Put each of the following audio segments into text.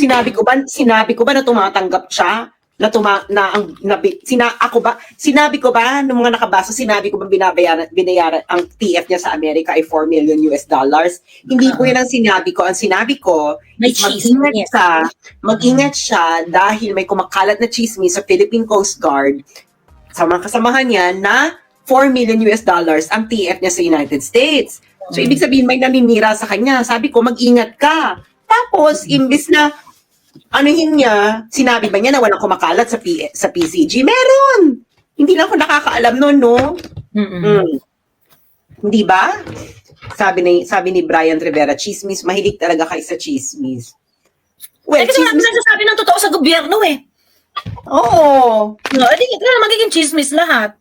Sinabi ko ba na tumatanggap siya? Sinabi ko ba nung mga nakabasa, sinabi ko ba binayaran ang TF niya sa Amerika ay 4 million US dollars? Hindi po yan ang sinabi ko. Ang sinabi ko, May chismis. mag-ingat siya dahil may kumakalat na chismis sa Philippine Coast Guard sa mga kasamahan niya na 4 million US dollars ang TF niya sa United States. So, ibig sabihin, may naninira sa kanya. Sabi ko, mag-ingat ka. Tapos, imbis na anuhin niya, sinabi ba niya na walang kumakalat sa PCG? Meron! Hindi lang ako nakakaalam noon, no? Hindi ba? Sabi ni Brian Rivera, chismis, mahilig talaga kayo sa chismis. Well, kasi wala nagsasabi ng totoo sa gobyerno eh. Oo. No, edi na magiging chismis lahat.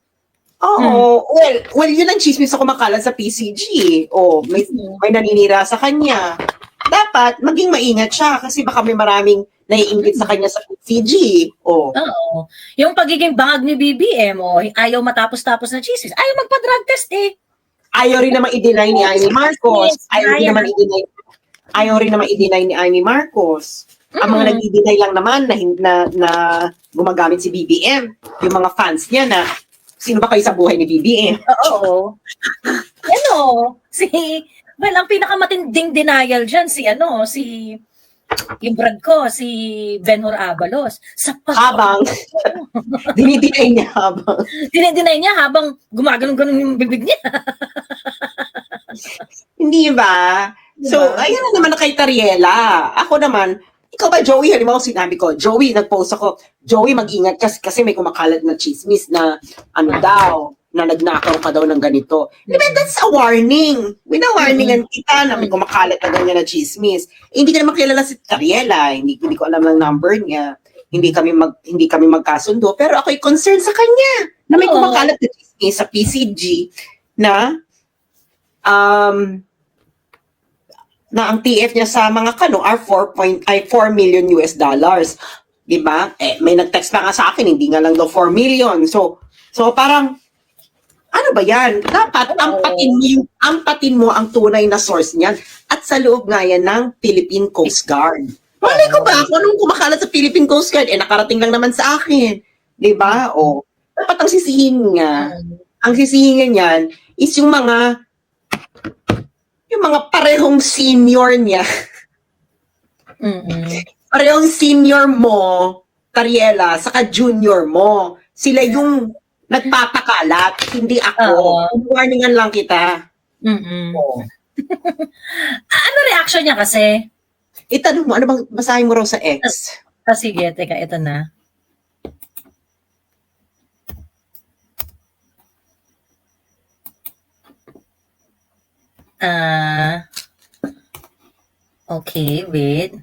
Oo. Well, yun ang chismis na kumakalat sa PCG. May naninira sa kanya. Dapat maging maingat siya kasi baka may maraming naiinggit sa kanya sa PCG. Oo. Yung pagiging bangag ni BBM, ayaw matapos-tapos na chismis. Ayaw magpa-drug test eh. Ayaw rin naman i-deny ni Amy Marcos. Ayaw rin naman i-deny ni Amy Marcos. Ang mga nag-i-deny lang naman na gumagamit si BBM. Yung mga fans niya na sino ba kayo sa buhay ni BBM? Oo. Well, ang pinakamatinding denial dyan, yung brad ko, si Benhur Abalos. Habang, dinideny niya habang gumagalong-galong yung bibig niya. Hindi ba? So, ayun na naman na kay Tariela. Ako naman, ikaw ba, Joey? Halimbawa sinabi ko, Joey, nag-post ako, Joey, mag-ingat kasi may kumakalat na chismis na na nagnakaw ka daw ng ganito. Diba, that's a warning. Wina-warningan kita na may kumakalat na ganyan na chismis. Hindi ka naman kilala si Tariela. Hindi ko alam ng number niya. Hindi kami magkasundo. Pero ako'y concerned sa kanya na may kumakalat na chismis sa PCG na ang TF niya sa mga are 4 million US dollars. Diba? May nag-text pa nga sa akin, hindi nga lang daw 4 million. So parang, ano ba yan? Dapat ampatin mo ang tunay na source niyan. At sa loob nga yan ng Philippine Coast Guard. Malay ko ba? Kung anong kumakalat sa Philippine Coast Guard, nakarating lang naman sa akin. Diba? Dapat ang sisihin niya. Ang sisihin niyan is yung mga parehong senior niya. Parehong senior mo, Tariela, saka junior mo. Sila yung nagpapakalat, hindi ako. Warningan lang kita. Ano reaction niya kasi? Itanong mo, ano bang basahin mo raw sa X? Sige, teka, ito na. Okay, wait.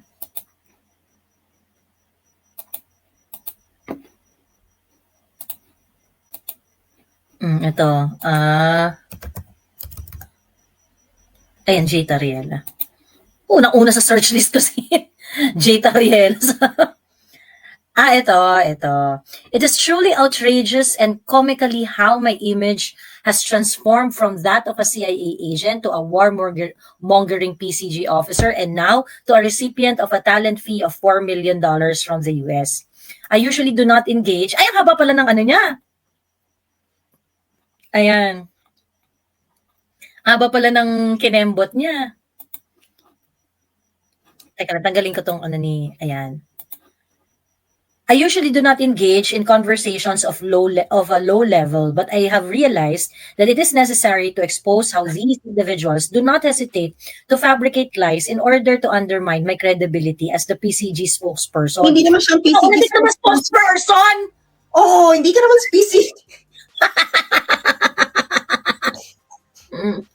Ito. Ayan, J. Tariela. Unang-una sa search list ko si J. Tariela. Ito. It is truly outrageous and comically how my image has transformed from that of a CIA agent to a warmongering PCG officer and now to a recipient of a talent fee of $4 million from the US. I usually do not engage. Ay, ang haba pala ng ano niya. Ayan. Haba pala ng kinembot niya. Teka, natanggalin ko tong ayan. I usually do not engage in conversations of a low level, but I have realized that it is necessary to expose how these individuals do not hesitate to fabricate lies in order to undermine my credibility as the PCG spokesperson. Hindi naman siyang PCG hindi ka naman spokesperson! Hindi ka naman PCG.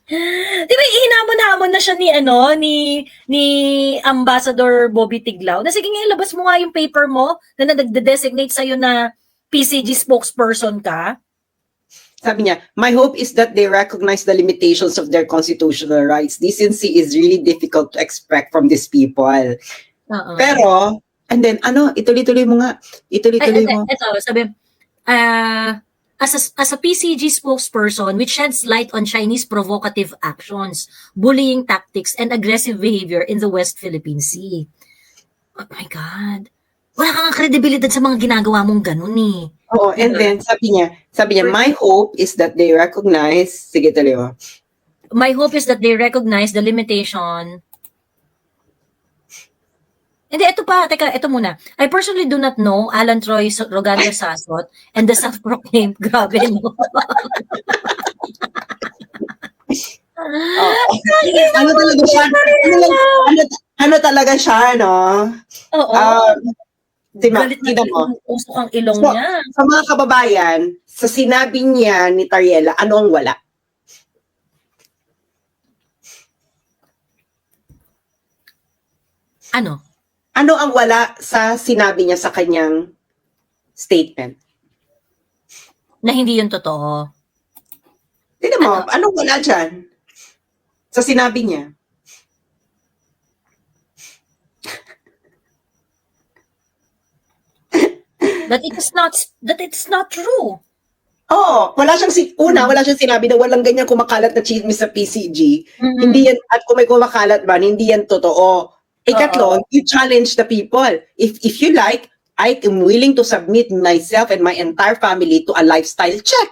Di ba ihinamon-hamon na siya ni Ambassador Bobby Tiglao na sige nga ilabas mo nga yung paper mo na nagde-designate sa'yo na PCG spokesperson ka? Sabi niya, my hope is that they recognize the limitations of their constitutional rights. Decency is really difficult to expect from these people. Pero, and then, ituloy-tuloy mo nga. Ituloy-tuloy mo. Ito, sabi, as a PCG spokesperson which sheds light on Chinese provocative actions, bullying tactics, and aggressive behavior in the West Philippine Sea. Oh my God. Wala kang kredibilidad sa mga ginagawa mong ganun eh. Oo, and then sabi niya, my hope is that they recognize, sige tuloy mo. My hope is that they recognize the limitation. Hindi, ito muna. I personally do not know Alan Troy Rogando Sasot and the self-proclaimed, grabe no. Ano talaga siya? Ano talaga siya, no? Oo. Di ba? Galit na Tignan mo. usok ang ilong So, niya. sa mga kababayan, sa sinabi niya ni Tariela, ano ang wala? Ano? Ano ang wala sa sinabi niya sa kanyang statement? Na hindi yun totoo. Tignan mo, anong wala dyan? Sa sinabi niya. That it's not true. Oo, wala siyang sinabi na walang ganyan kumakalat na chismis sa PCG. Mhm. Hindi yan, at kung may kumakalat man, hindi yan totoo. Ikatlo, you challenge the people. If you like, I am willing to submit myself and my entire family to a lifestyle check.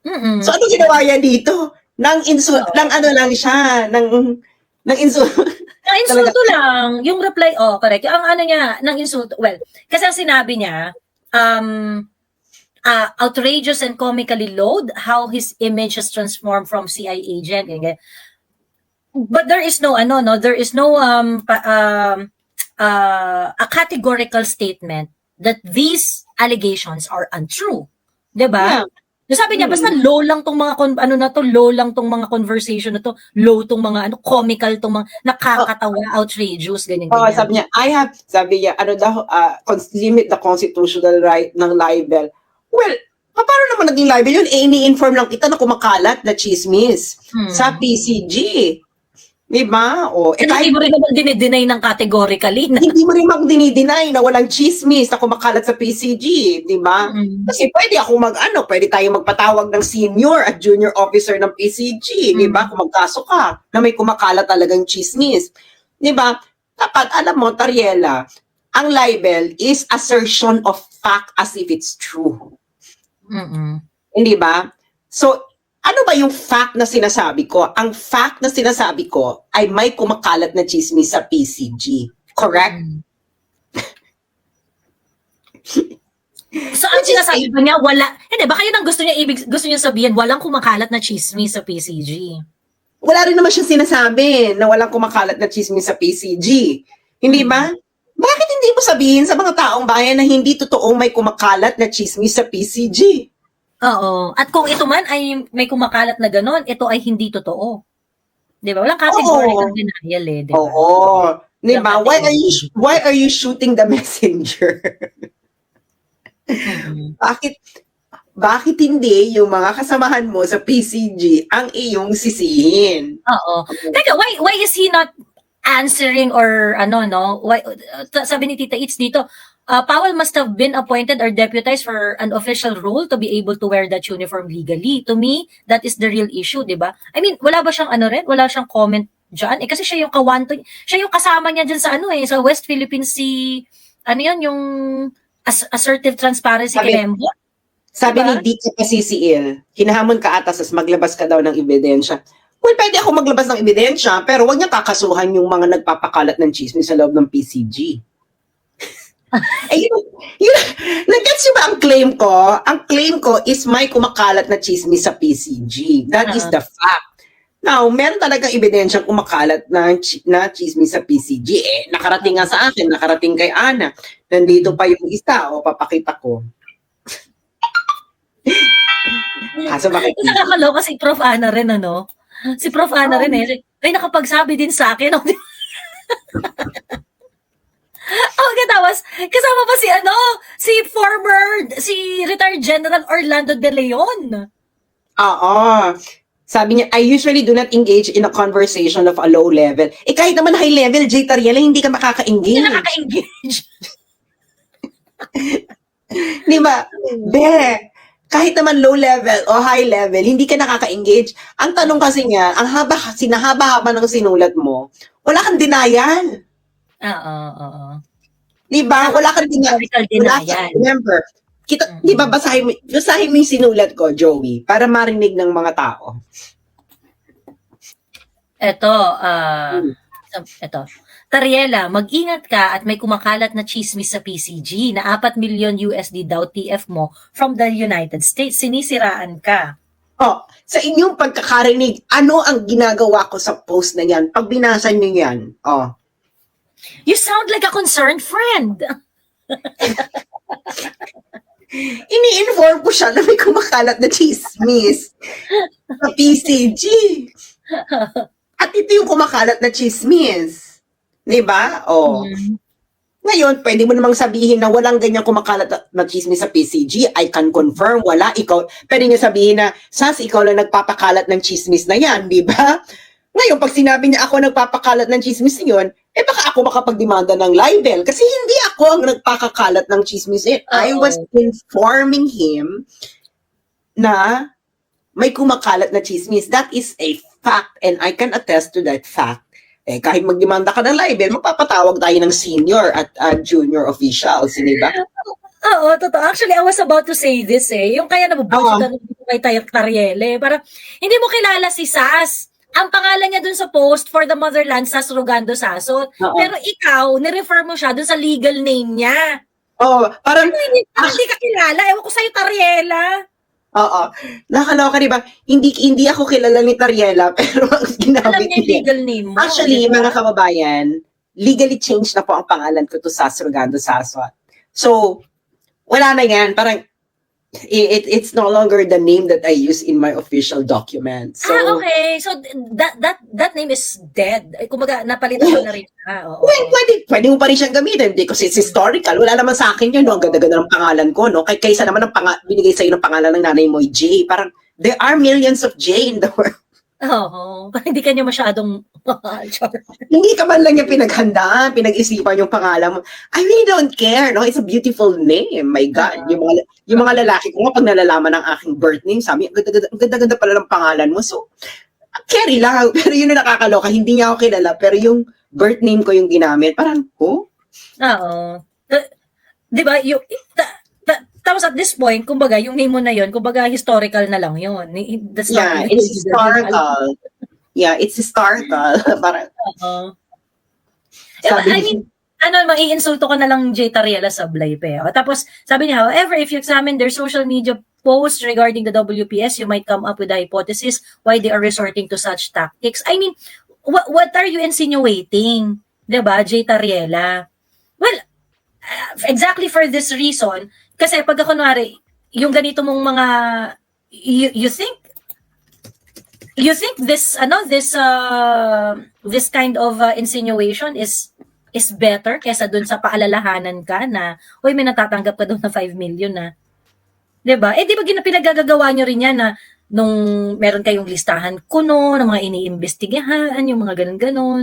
Mm-mm. So ano ginawa yan dito? Nang ano lang siya, nang insulto. Ang insulto lang, yung reply, correct. Ang ano niya, ng insulto, well, kasi ang sinabi niya, outrageous and comically low how his image has transformed from CI agent. Ganyan. But there is no, there is no a categorical statement that these allegations are untrue. Diba? Yeah. Sabi niya, basta low lang tong mga, low lang tong mga conversation na to, low tong mga, comical tong mga, nakakatawa, outrageous, ganyan. Sabi niya, limit the constitutional right ng libel. Well, paano naman naging libel yun? Ini-inform lang kita na kumakalat na chismis sa PCG. Diba? Hindi mo rin naman dinideny ng categorically. Hindi mo rin magdinideny na walang chismis na kumakalat sa PCG. Diba? Kasi pwede pwede tayong magpatawag ng senior at junior officer ng PCG. Diba? Kung magkaso ka na may kumakalat talagang chismis. Diba? Dapat, alam mo, Tariela, ang libel is assertion of fact as if it's true. Hindi ba? So, ano ba yung fact na sinasabi ko? Ang fact na sinasabi ko ay may kumakalat na chismis sa PCG. Correct? So, ang sinasabi ko niya, wala, hindi, baka yun ang gusto niya sabihin, walang kumakalat na chismis sa PCG. Wala rin naman siya sinasabi na walang kumakalat na chismis sa PCG. Hindi ba? Bakit hindi mo sabihin sa mga taong bayan na hindi totoong may kumakalat na chismis sa PCG? Oo. At kung ito man ay may kumakalat na ganon, ito ay hindi totoo. Di ba? Walang categorical denial eh. Diba? Oo. Di ba? Why are you shooting the messenger? Bakit hindi yung mga kasamahan mo sa PCG ang iyong sisihin? Oo. Teka, why is he not answering or why, sabi ni Tita Itz dito, Powell must have been appointed or deputized for an official role to be able to wear that uniform legally. To me, that is the real issue, di ba? I mean, wala ba siyang wala siyang comment dyan? Kasi siya yung siya yung kasama niya dyan sa sa West Philippine Sea, yung assertive transparency kilembo. Sabi ni Dika Pasisiil, hinahamon ka atas maglabas ka daw ng ebidensya. Well, pwede ako maglabas ng ebidensya, pero wag niya kakasuhan yung mga nagpapakalat ng chismis sa loob ng PCG. Nag-gets niyo ba ang claim ko? Ang claim ko is may kumakalat na chismis sa PCG. That is the fact. Now, meron talagang ebidensyang kumakalat na chismis sa PCG. Nakarating nga sa akin, nakarating kay Ana. Nandito pa yung isa, papakita ko. Kaso bakit? Nakakaloka si Prof. Ana rin, Si Prof. Ana rin ay nakapagsabi din sa akin. Tapos, kasama pa si retired General Orlando De Leon. Oo. Sabi niya, I usually do not engage in a conversation of a low level. Kahit naman high level, J. Tariela, hindi ka makaka-engage. Hindi nakaka-engage. Di ba? Kahit naman low level o high level, hindi ka nakaka-engage. Ang tanong kasi nga, sinahaba-haba ng sinulat mo, wala kang denial. Oo. Di ba? Wala kang Historical denial. remember, di ba, basahin mo yung sinulat ko, Joey, para marinig ng mga tao. Ito. Tariela, mag-ingat ka at may kumakalat na chismis sa PCG na 4 million USD daw TF mo from the United States. Sinisiraan ka. Oh, sa inyong pagkakarinig, ano ang ginagawa ko sa post na yan? Pag binasa nyo yan, You sound like a concerned friend. ini-inform ko siya na may kumakalat na chismis sa PCG. At ito yung kumakalat na chismis. Diba? Ngayon, pwede mo namang sabihin na walang ganyan kumakalat na chismis sa PCG. I can confirm, wala. Pwede nyo sabihin na, Sas, ikaw lang nagpapakalat ng chismis na yan, di ba? Ngayon, pag sinabi niya ako nagpapakalat ng chismis na yun, baka ako makapagdemanda ng libel. Kasi hindi ako ang nagpakakalat ng chismis. I was informing him na may kumakalat na chismis. That is a fact and I can attest to that fact. Kahit magdemanda ka ng libel, magpapatawag tayo ng senior at junior officials, di ba? Oo, totoo. Actually, I was about to say this Yung kaya nabubuso ka kay Tariele. Parang, hindi mo kilala si Sas. Ang pangalan niya dun sa post, For the Motherland, Sas Rogando Sasot. Pero ikaw, nirefer mo siya dun sa legal name niya. Parang hindi ka kilala. Ewan ko sa'yo, Tariela. Nakaloka, di ba? Hindi ako kilala ni Tariela, pero ang ginamit alam niya yung legal name mo. Actually, mga kababayan, legally changed na po ang pangalan ko to Sas Rogando Sasot. So, wala na yan. Parang, it's no longer the name that I use in my official document. So, okay. So, that name is dead. Kumbaga, napalitan mo na rin. Pwede mo pa rin siyang gamitin because it's historical. Wala naman sa akin yun. No? Ang ganda-ganda ng pangalan ko. No? Kaysa naman binigay sa'yo ng pangalan ng nanay mo, J. Parang, there are millions of J in the world. Parang hindi ka niya masyadong hindi ka man lang yung pinaghandaan, pinag-isipan yung pangalan mo. I really don't care, no? It's a beautiful name. My God. Yung mga lalaki ko, pag nalalaman ng aking birth name, sabi, ang ganda-ganda pala ng pangalan mo. So, carry lang. Pero yun na nakakaloka. Hindi niya ako kilala. Pero yung birth name ko yung ginamit. Parang, Diba? Tapos at this point, kumbaga, yung name mo na yun, kumbaga, historical na lang yun. It's historical. Yeah, it's historical. Parang, maiinsulto ka na lang J. Tariela Sablay pa. Tapos, sabi niya, however, if you examine their social media posts regarding the WPS, you might come up with a hypothesis why they are resorting to such tactics. I mean, what are you insinuating? Diba, J. Tariela? Well, exactly for this reason, kasi pag kunwari, yung ganito mong mga, you think this kind of insinuation is better kaysa dun sa paalalahanan ka na, uy, may natatanggap ka dun na 5 million na. Diba? Di ba pinagagagawa nyo rin yan na nung meron kayong listahan kuno, ng mga iniimbestigahan, yung mga ganun-ganon.